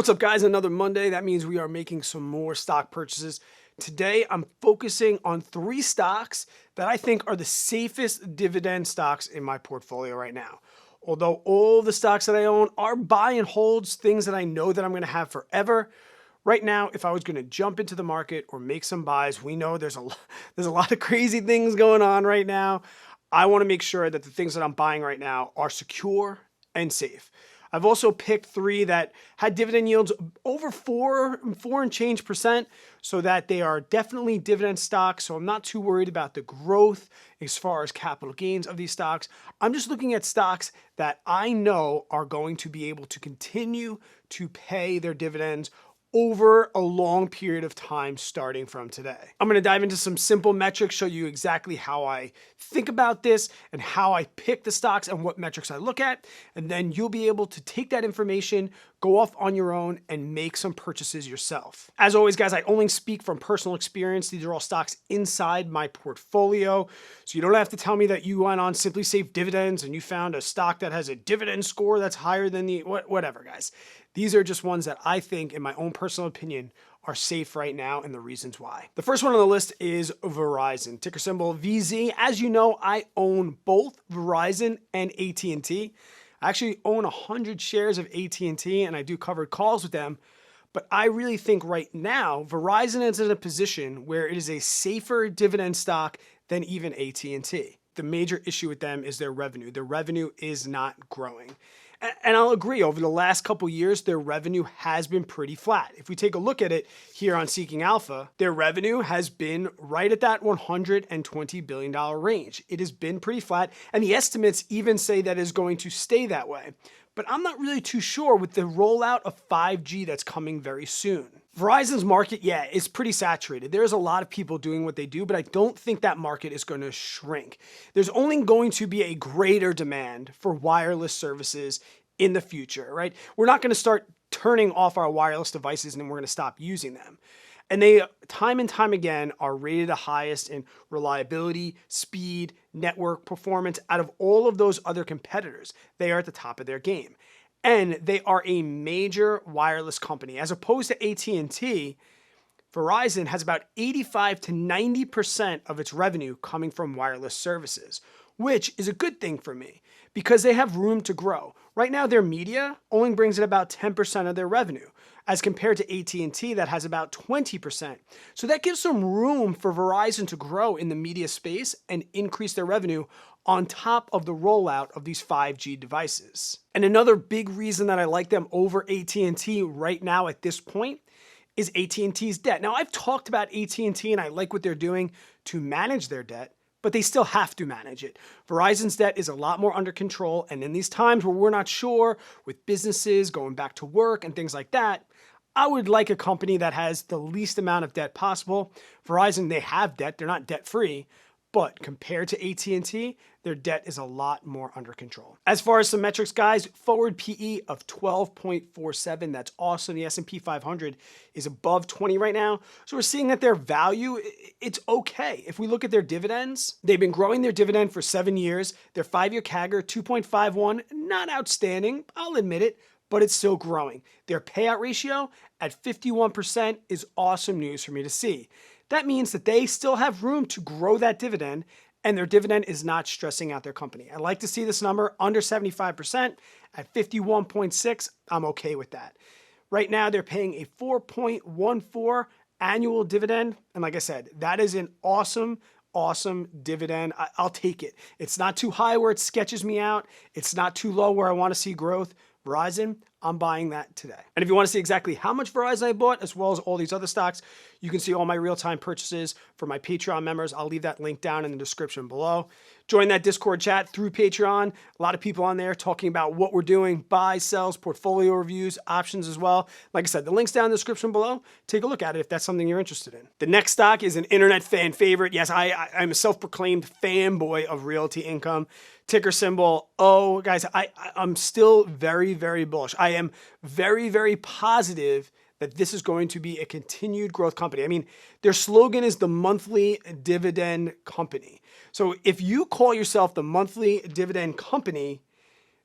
What's up, guys? Another Monday. That means we are making some more stock purchases. Today, I'm focusing on 3 stocks that I think are the safest dividend stocks in my portfolio right now. Although all the stocks that I own are buy and holds, things that I know that I'm going to have forever. Right now, if I was going to jump into the market or make some buys, we know there's a lot of crazy things going on right now. I want to make sure that the things that I'm buying right now are secure and safe. I've also picked 3 that had dividend yields over 4 and change percent, so that they are definitely dividend stocks. So I'm not too worried about the growth as far as capital gains of these stocks. I'm just looking at stocks that I know are going to be able to continue to pay their dividends over a long period of time starting from today. I'm going to dive into some simple metrics, show you exactly how I think about this and how I pick the stocks and what metrics I look at. And then you'll be able to take that information, go off on your own and make some purchases yourself. As always, guys, I only speak from personal experience. These are all stocks inside my portfolio. So you don't have to tell me that you went on Simply Safe Dividends and you found a stock that has a dividend score that's higher than the whatever, guys. These are just ones that I think, in my own personal opinion, are safe right now and the reasons why. The first one on the list is Verizon, ticker symbol VZ. As you know, I own both Verizon and AT&T. I actually own 100 shares of AT&T and I do covered calls with them. But I really think right now, Verizon is in a position where it is a safer dividend stock than even AT&T. The major issue with them is their revenue. Their revenue is not growing. And I'll agree, over the last couple years, their revenue has been pretty flat. If we take a look at it here on Seeking Alpha, their revenue has been right at that $120 billion range. It has been pretty flat, and the estimates even say that is going to stay that way. But I'm not really too sure with the rollout of 5G that's coming very soon. Verizon's market, yeah, is pretty saturated. There's a lot of people doing what they do, but I don't think that market is going to shrink. There's only going to be a greater demand for wireless services in the future, right? We're not going to start turning off our wireless devices and then we're going to stop using them. And they, time and time again, are rated the highest in reliability, speed, network performance out of all of those other competitors. They are at the top of their game. And they are a major wireless company. As opposed to AT&T, Verizon has about 85 to 90% of its revenue coming from wireless services, which is a good thing for me because they have room to grow. Right now, their media only brings in about 10% of their revenue, as compared to AT&T that has about 20%. So that gives some room for Verizon to grow in the media space and increase their revenue on top of the rollout of these 5G devices. And another big reason that I like them over AT&T right now at this point is AT&T's debt. Now, I've talked about AT&T and I like what they're doing to manage their debt, but they still have to manage it. Verizon's debt is a lot more under control, and in these times where we're not sure with businesses going back to work and things like that, I would like a company that has the least amount of debt possible. Verizon, they have debt, they're not debt-free, but compared to AT&T, their debt is a lot more under control. As far as some metrics, guys, forward PE of 12.47. That's awesome. The S&P 500 is above 20 right now. So we're seeing that their value, it's okay. If we look at their dividends, they've been growing their dividend for 7 years. Their 5-year CAGR, 2.51, not outstanding, I'll admit it, but it's still growing. Their payout ratio at 51% is awesome news for me to see. That means that they still have room to grow that dividend, and their dividend is not stressing out their company. I like to see this number under 75%. At 51.6, I'm okay with that. Right now, they're paying a 4.14 annual dividend. And like I said, that is an awesome dividend. I'll take it. It's not too high where it sketches me out. It's not too low where I want to see growth. Verizon, I'm buying that today. And if you want to see exactly how much Verizon I bought, as well as all these other stocks, you can see all my real-time purchases for my Patreon members. I'll leave that link down in the description below. Join that Discord chat through Patreon. A lot of people on there talking about what we're doing, buys, sells, portfolio reviews, options as well. Like I said, the link's down in the description below. Take a look at it if that's something you're interested in. The next stock is an internet fan favorite. Yes, I'm a self-proclaimed fanboy of Realty Income. Ticker symbol O. Guys, I'm still very, very bullish. I am very, very positive that this is going to be a continued growth company. I mean, their slogan is the monthly dividend company. So if you call yourself the monthly dividend company,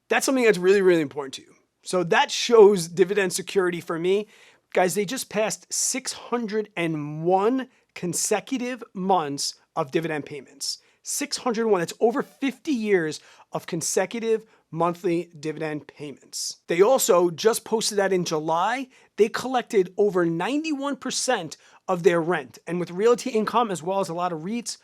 that's something that's really, really important to you. So that shows dividend security for me. Guys, they just passed 601 consecutive months of dividend payments. 601, that's over 50 years of consecutive monthly dividend payments. They also just posted that in July, they collected over 91% of their rent. And with realty income, as well as a lot of REITs,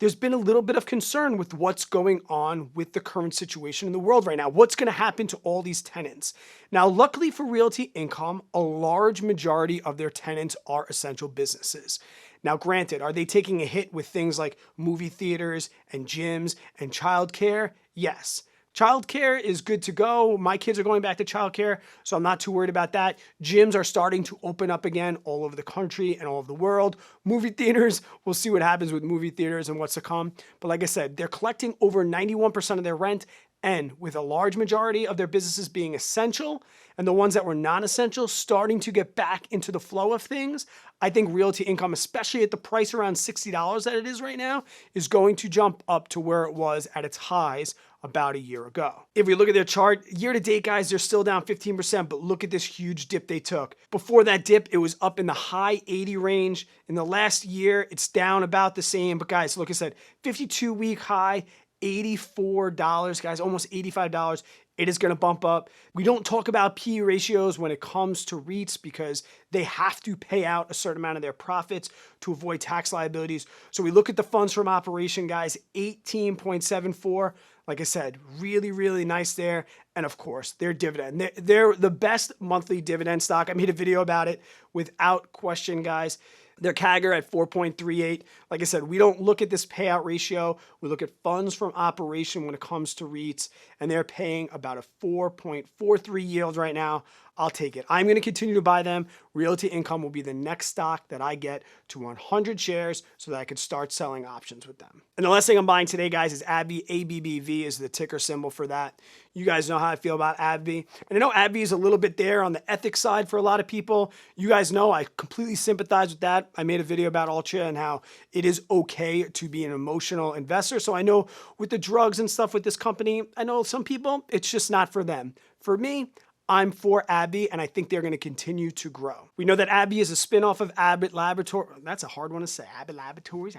there's been a little bit of concern with what's going on with the current situation in the world right now. What's going to happen to all these tenants? Now, luckily for realty income, a large majority of their tenants are essential businesses. Now, granted, are they taking a hit with things like movie theaters and gyms and childcare? Yes. Childcare is good to go. My kids are going back to childcare, so I'm not too worried about that. Gyms are starting to open up again all over the country and all over the world. Movie theaters, we'll see what happens with movie theaters and what's to come. But like I said, they're collecting over 91% of their rent, and with a large majority of their businesses being essential and the ones that were non-essential starting to get back into the flow of things, I think realty income, especially at the price around $60 that it is right now, is going to jump up to where it was at its highs about a year ago. If we look at their chart, year to date, guys, they're still down 15%, but look at this huge dip they took. Before that dip, it was up in the high 80 range. In the last year, it's down about the same. But guys, look, I said, 52-week high, $84, guys, almost $85. It is going to bump up. We don't talk about PE ratios when it comes to REITs because they have to pay out a certain amount of their profits to avoid tax liabilities. So we look at the funds from operation, guys, 18.74. Like I said, really, really nice there. And of course, their dividend. They're the best monthly dividend stock. I made a video about it without question, guys. Their CAGR at 4.38. Like I said, we don't look at this payout ratio. We look at funds from operation when it comes to REITs, and they're paying about a 4.43 yield right now. I'll take it. I'm going to continue to buy them. Realty Income will be the next stock that I get to 100 shares so that I can start selling options with them. And the last thing I'm buying today, guys, is AbbVie. ABBV is the ticker symbol for that. You guys know how I feel about AbbVie. And I know AbbVie is a little bit there on the ethics side for a lot of people. You guys know I completely sympathize with that. I made a video about Altria and how it is okay to be an emotional investor. So I know with the drugs and stuff with this company, I know some people, it's just not for them. For me, I'm for AbbVie, and I think they're going to continue to grow. We know that AbbVie is a spinoff of Abbott Laboratories. That's a hard one to say. Abbott Laboratories,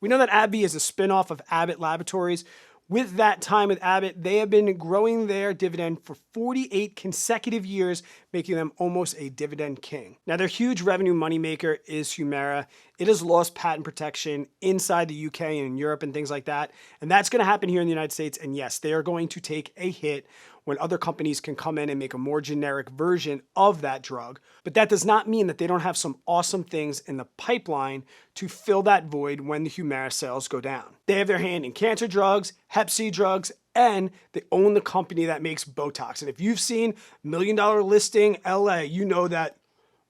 We know that AbbVie is a spinoff of Abbott Laboratories. With that time with Abbott, they have been growing their dividend for 48 consecutive years, making them almost a dividend king. Now, their huge revenue moneymaker is Humira. It has lost patent protection inside the UK and in Europe and things like that. And that's going to happen here in the United States. And yes, they are going to take a hit when other companies can come in and make a more generic version of that drug. But that does not mean that they don't have some awesome things in the pipeline to fill that void when the Humira sales go down. They have their hand in cancer drugs, Hep C drugs, and they own the company that makes Botox. And if you've seen $1 Million Listing LA, you know that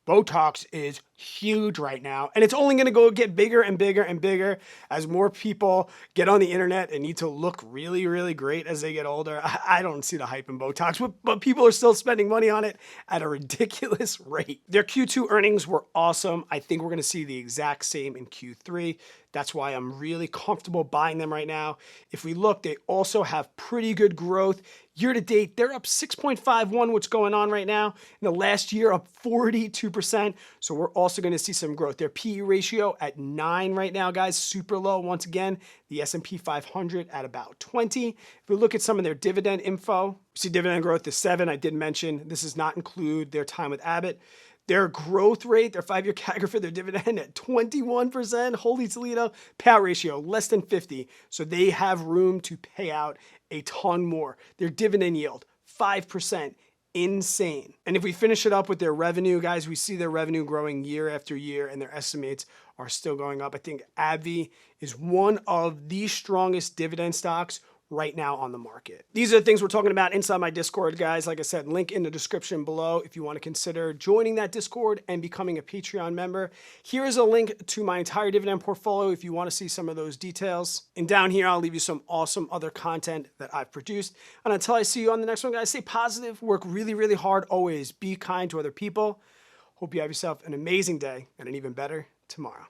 Botox is huge right now, and it's only going to go get bigger and bigger and bigger as more people get on the internet and need to look really, really great as they get older. I don't see the hype in Botox, but people are still spending money on it at a ridiculous rate. Their Q2 earnings were awesome. I think we're going to see the exact same in Q3. That's why I'm really comfortable buying them right now. If we look, they also have pretty good growth. Year to date, they're up 6.51, what's going on right now. In the last year, up 42%. So we're also going to see some growth. Their PE ratio at 9 right now, guys, super low. Once again, the S&P 500 at about 20. If we look at some of their dividend info, we see dividend growth is 7. I did mention this does not include their time with Abbott. Their growth rate, their 5-year CAGR for their dividend at 21%. Holy Toledo. Payout ratio, less than 50. So they have room to pay out a ton more. Their dividend yield, 5%. Insane. And if we finish it up with their revenue, guys, we see their revenue growing year after year, and their estimates are still going up. I think AbbVie is one of the strongest dividend stocks right now on the market. These are the things we're talking about inside my Discord, guys. Like I said, link in the description below if you want to consider joining that Discord and becoming a Patreon member. Here is a link to my entire dividend portfolio if you want to see some of those details. And down here, I'll leave you some awesome other content that I've produced. And until I see you on the next one, guys, stay positive, work really, really hard, always be kind to other people. Hope you have yourself an amazing day and an even better tomorrow.